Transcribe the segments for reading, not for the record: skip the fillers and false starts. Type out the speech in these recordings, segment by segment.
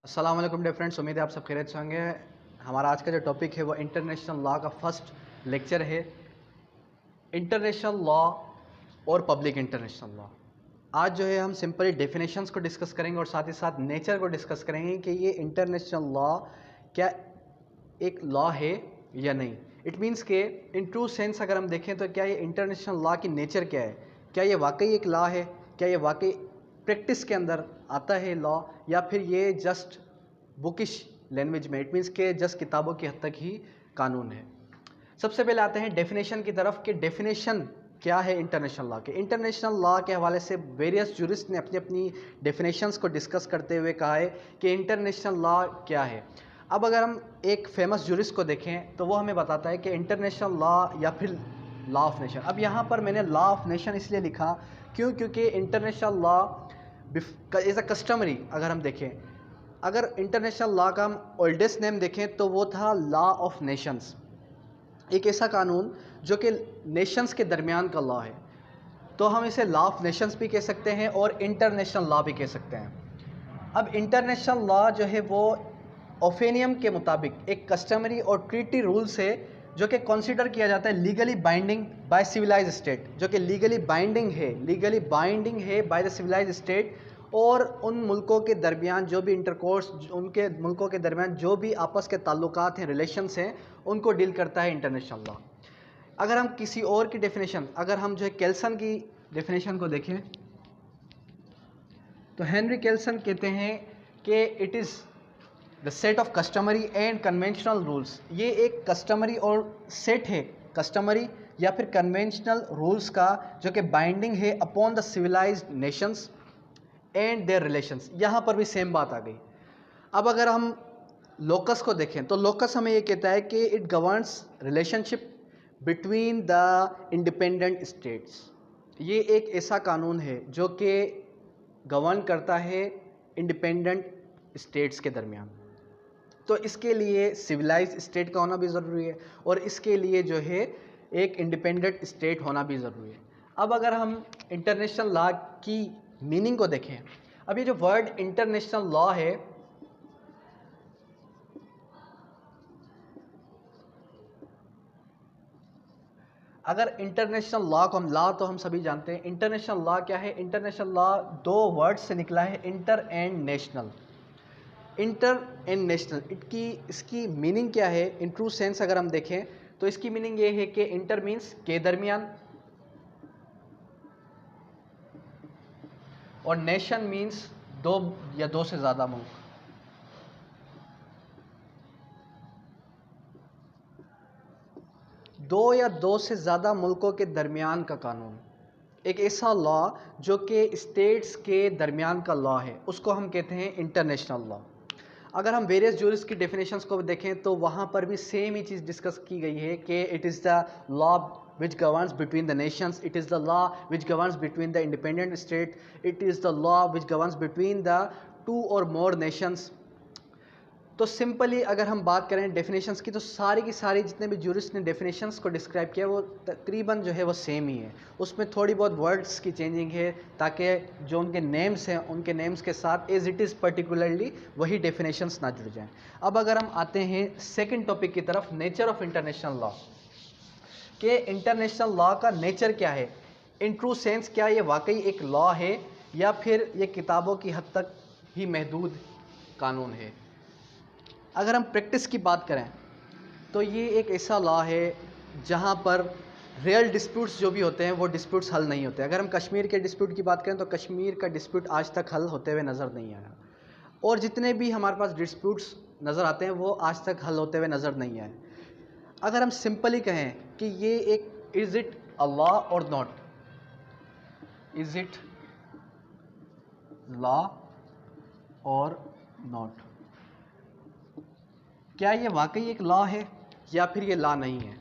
अस्सलाम वालेकुम dear friends, उम्मीद है आप सब खैरियत से होंगे। हमारा आज का जो टॉपिक है वो इंटरनेशनल लॉ का फर्स्ट लेक्चर है, इंटरनेशनल लॉ और पब्लिक इंटरनेशनल लॉ। आज जो है हम सिंपली डेफिनेशंस को डिस्कस करेंगे और साथ ही साथ नेचर को डिस्कस करेंगे कि ये इंटरनेशनल लॉ क्या एक लॉ है या नहीं। इट मीन्स के इन ट्रू सेंस अगर हम देखें तो क्या ये इंटरनेशनल लॉ की नेचर क्या है, क्या ये वाकई एक लॉ है, क्या ये वाकई प्रैक्टिस के अंदर आता है लॉ, या फिर ये जस्ट बुकिश लैंग्वेज में इट मीन्स के जस्ट किताबों की हद तक ही कानून है। सबसे पहले आते हैं डेफिनेशन की तरफ कि डेफिनेशन क्या है इंटरनेशनल लॉ के। इंटरनेशनल लॉ के हवाले से वेरियस जूरिस्ट ने अपनी अपनी डेफिनेशंस को डिस्कस करते हुए कहा है कि इंटरनेशनल लॉ क्या है। अब अगर हम एक फेमस जूरिस्ट को देखें तो वो हमें बताता है कि इंटरनेशनल लॉ या फिर लॉ ऑफ नेशन। अब यहाँ पर मैंने लॉ ऑफ नेशन इसलिए लिखा क्योंकि international law as a customary अगर हम देखें, अगर इंटरनेशनल लॉ का हम ओल्डेस्ट नेम देखें तो वो था लॉ ऑफ नेशंस, एक ऐसा कानून जो कि नेशंस के दरमियान का लॉ है। तो हम इसे लॉ ऑफ नेशंस भी कह सकते हैं और इंटरनेशनल लॉ भी कह सकते हैं। अब इंटरनेशनल लॉ जो है वो ओफेनियम के मुताबिक एक कस्टमरी और ट्रीटी रूल्स है जो कि कंसीडर किया जाता है legally binding by civilize state, जो कि लीगली बाइंडिंग है बाय द सिविलाइज स्टेट, और उन मुल्कों के दरमियान जो भी इंटरकोर्स, उनके मुल्कों के दरमियान जो भी आपस के ताल्लुकात हैं, रिलेशंस हैं, उनको डील करता है इंटरनेशनल लॉ। अगर हम किसी और की डेफिनेशन, अगर हम जो है केल्सन की डेफिनेशन को देखें तो हेनरी केल्सन कहते हैं कि it is the set of customary and conventional rules. ये एक कस्टमरी और सेट है, कस्टमरी या फिर कन्वेंशनल रूल्स का, जो कि बाइंडिंग है upon the civilized nations and their relations. यहाँ पर भी सेम बात आ गई। अब अगर हम लोकस को देखें तो लोकस हमें ये कहता है कि it governs relationship between the independent states. ये एक ऐसा कानून है जो कि गवर्न करता है इंडिपेंडेंट स्टेट्स के दरमियान। तो इसके लिए सिविलाइज स्टेट का होना भी ज़रूरी है और इसके लिए जो है एक इंडिपेंडेंट स्टेट होना भी ज़रूरी है। अब अगर हम इंटरनेशनल लॉ की मीनिंग को देखें, अब ये जो वर्ड इंटरनेशनल लॉ है, अगर इंटरनेशनल लॉ को हम, लॉ तो हम सभी जानते हैं, इंटरनेशनल लॉ क्या है। इंटरनेशनल लॉ दो वर्ड्स से निकला है, inter and national. Inter and national इसकी मीनिंग क्या है इन ट्रू सेंस अगर हम देखें तो इसकी मीनिंग ये है कि इंटर मीन्स के दरमियान और नेशन मीन्स दो या दो से ज़्यादा मुल्क। दो या दो से ज़्यादा मुल्कों के दरमियान का कानून, एक ऐसा लॉ जो कि स्टेट्स के दरमियान का लॉ है, उसको हम कहते हैं इंटरनेशनल लॉ। अगर हम वेरियस जूरिस की डेफिनेशंस को देखें तो वहाँ पर भी सेम ही चीज़ डिस्कस की गई है कि it is the law which governs between the nations, it is the law which governs between the independent state, it is the law which governs between the two or more nations। तो simply अगर हम बात करें definitions की तो सारी की सारी जितने भी जूरिस्ट ने डेफिनेशंस को डिस्क्राइब किया वो तकरीबन जो है वो सेम ही है। उसमें थोड़ी बहुत वर्ड्स की चेंजिंग है ताकि जो उनके नेम्स हैं उनके नेम्स के साथ एज इट इज़ पर्टिकुलरली वही डेफिनेशंस ना जुड़ जाएं। अब अगर हम आते हैं सेकंड टॉपिक की तरफ, नेचर ऑफ इंटरनेशनल लॉ, कि इंटरनेशनल लॉ का नेचर क्या है इन ट्रू सेंस। क्या ये वाकई एक लॉ है या फिर ये किताबों की हद तक ही महदूद कानून है। अगर हम प्रैक्टिस की बात करें तो ये एक ऐसा लॉ है जहाँ पर रियल डिस्प्यूट्स जो भी होते हैं वो डिस्प्यूट्स हल नहीं होते। अगर हम कश्मीर के डिस्प्यूट की बात करें तो कश्मीर का डिस्प्यूट आज तक हल होते हुए नज़र नहीं आया, और जितने भी हमारे पास डिस्प्यूट्स नज़र आते हैं वो आज तक हल होते हुए नज़र नहीं आए। अगर हम सिंपली कहें कि ये एक इज़ इट अ लॉ और नॉट, इज़ इट लॉ और नॉट, क्या ये वाकई एक लॉ है या फिर ये लॉ नहीं है।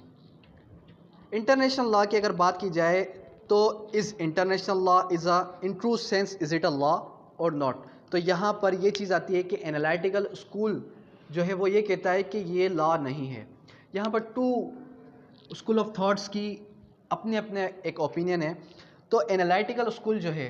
इंटरनेशनल लॉ की अगर बात की जाए तो is international law is a in true sense is it a law और नॉट। तो यहाँ पर ये चीज़ आती है कि एनालिटिकल स्कूल जो है वो ये कहता है कि ये लॉ नहीं है। यहाँ पर टू स्कूल ऑफ थॉट्स की अपने अपने एक ओपिनियन है। तो एनालिटिकल स्कूल जो है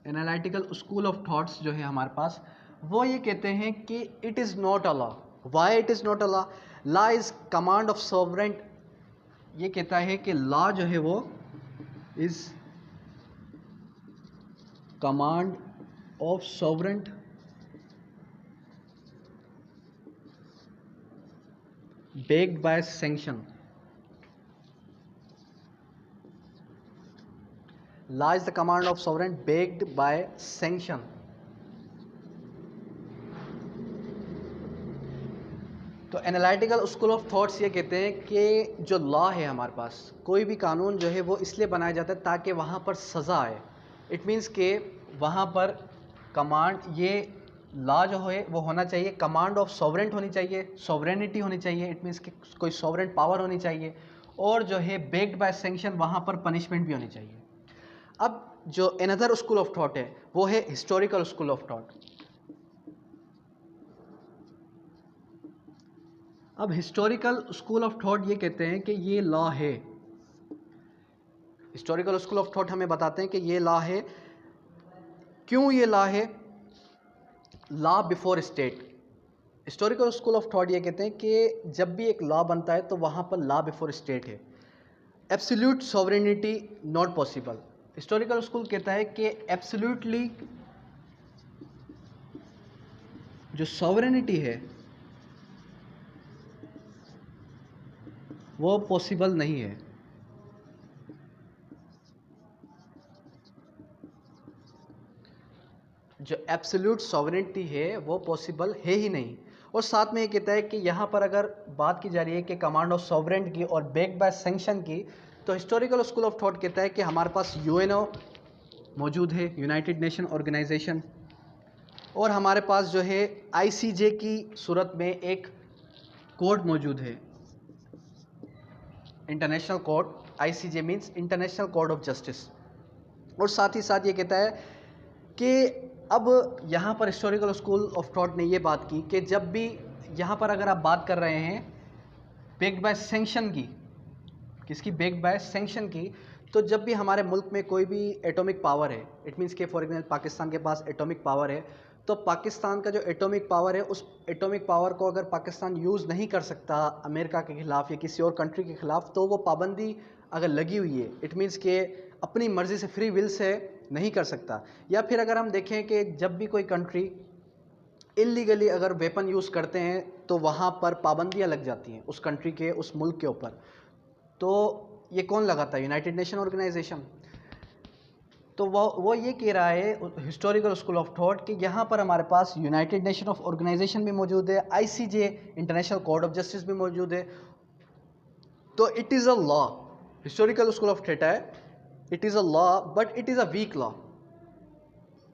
एनालिटिकल स्कूल ऑफ थॉट्स जो है हमारे पास, वो ये कहते हैं कि it is not a law. Why it is not a law? Law is command of sovereign. ये कहता है कि लॉ जो है वो is command of sovereign backed by sanction. Law is the command of sovereign backed by sanction. तो analytical school of thoughts ये कहते हैं कि जो लॉ है हमारे पास, कोई भी कानून जो है वो इसलिए बनाया जाता है ताकि वहाँ पर सज़ा आए। इट मीन्स के वहाँ पर कमांड, ये लॉ जो है वो होना चाहिए कमांड ऑफ सॉवरेंट होनी चाहिए, सॉवरेनिटी होनी चाहिए। इट मीन्स कि कोई सॉवरेंट पावर होनी चाहिए, और जो है बेक्ड बाय सैंक्शन, वहाँ पर पनिशमेंट भी होनी चाहिए। अब जो अनदर स्कूल ऑफ थॉट है वो है हिस्टोरिकल स्कूल ऑफ थॉट। अब हिस्टोरिकल स्कूल ऑफ थॉट ये कहते हैं कि ये लॉ है। हिस्टोरिकल स्कूल ऑफ थॉट हमें बताते हैं कि ये लॉ है। क्यों ये लॉ है? Law before state. Historical school of thought ये कहते हैं कि जब भी एक लॉ बनता है तो वहाँ पर लॉ बिफोर स्टेट है। Absolute sovereignty not possible. Historical school कहता है कि एब्सोल्यूटली जो सॉवरेनिटी है वो पॉसिबल नहीं है। जो एब्सोल्यूट सॉवरेनिटी है वो पॉसिबल है ही नहीं। और साथ में ये कहता है कि यहाँ पर अगर बात की जा रही है कि कमांड ऑफ सॉवरेंट की और बैक्ड बाय सैंक्शन की, तो हिस्टोरिकल स्कूल ऑफ थॉट कहता है कि हमारे पास यूएनओ मौजूद है, यूनाइटेड नेशन ऑर्गेनाइजेशन, और हमारे पास जो है आईसीजे की सूरत में एक कोड मौजूद है, international code. ICJ means international Code of justice. और साथ ही साथ ये कहता है कि अब यहाँ पर हिस्टोरिकल स्कूल ऑफ थॉट ने ये बात की कि जब भी यहाँ पर अगर आप बात कर रहे हैं बेक्ड बाय सैंक्शन की, किसकी? बेक्ड बाय सैंक्शन की। तो जब भी हमारे मुल्क में कोई भी एटॉमिक पावर है, इट मीन्स के फॉर एग्जाम्पल पाकिस्तान के पास एटॉमिक पावर है, तो पाकिस्तान का जो एटॉमिक पावर है, उस एटॉमिक पावर को अगर पाकिस्तान यूज़ नहीं कर सकता अमेरिका के ख़िलाफ़ या किसी और कंट्री के ख़िलाफ़, तो वो पाबंदी अगर लगी हुई है, इट मीन्स के अपनी मर्ज़ी से, फ्री विल से नहीं कर सकता। या फिर अगर हम देखें कि जब भी कोई कंट्री इलीगली अगर वेपन यूज़ करते हैं तो वहाँ पर पाबंदियाँ लग जाती हैं उस कंट्री के, उस मुल्क के ऊपर। तो ये कौन लगाता है? United Nation organisation. तो वो ये कह रहा है हिस्टोरिकल स्कूल ऑफ थॉट कि यहाँ पर हमारे पास यूनाइटेड नेशन ऑफ ऑर्गेनाइजेशन भी मौजूद है, ICJ International Code of Justice भी मौजूद है। तो it is a law. Historical school of thought है it is a law but it is a weak law.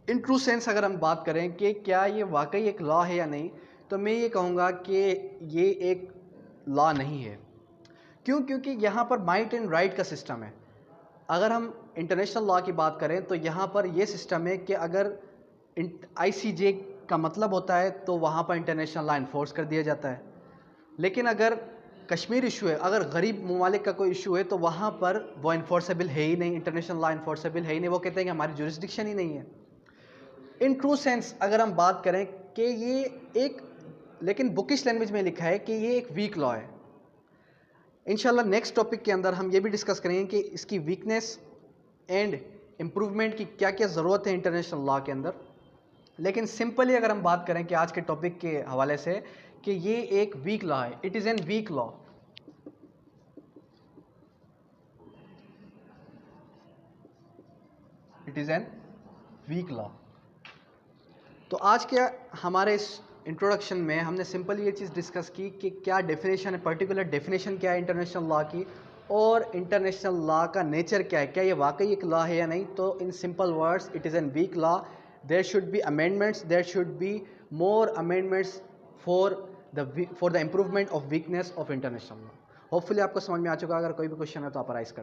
In true sense अगर हम बात करें कि क्या ये वाकई एक लॉ है या नहीं, तो मैं ये कहूँगा कि ये एक लॉ नहीं है। क्यों? क्योंकि यहाँ पर माइट एंड राइट का सिस्टम है। अगर हम इंटरनेशनल लॉ की बात करें तो यहाँ पर ये सिस्टम है कि अगर आईसीजे का मतलब होता है तो वहाँ पर इंटरनेशनल लॉ इन्फोर्स कर दिया जाता है। लेकिन अगर कश्मीर इशू है, अगर गरीब ममालिक का कोई इशू है, तो वहाँ पर वो इन्फोर्सेबल है ही नहीं, इंटरनेशनल लॉ इन्फोर्सेबल है ही नहीं। वो कहते हैं कि हमारी जुरिस्डिक्शन ही नहीं है। इन ट्रू सेंस अगर हम बात करें कि ये एक, लेकिन बुकिश लैंग्वेज में लिखा है कि ये एक वीक लॉ है। इंशाल्लाह नेक्स्ट टॉपिक के अंदर हम ये भी डिस्कस करेंगे कि इसकी वीकनेस एंड इम्प्रूवमेंट की क्या क्या ज़रूरत है इंटरनेशनल लॉ के अंदर। लेकिन सिंपली अगर हम बात करें कि आज के टॉपिक के हवाले से कि ये एक वीक लॉ है, it is an weak law. It is an weak law. तो आज के हमारे इस इंट्रोडक्शन में हमने सिंपल ये चीज़ डिस्कस की कि क्या डेफिनेशन है, पर्टिकुलर डेफिनेशन क्या है इंटरनेशनल लॉ की, और इंटरनेशनल लॉ का नेचर क्या है, क्या ये वाकई एक लॉ है या नहीं। तो in simple words it is an weak law. There should be amendments, there should be more amendments for the improvement of weakness of international law. Hopefully आपको समझ में आ चुका। अगर कोई भी क्वेश्चन है तो आप राइज कर सकते हैं।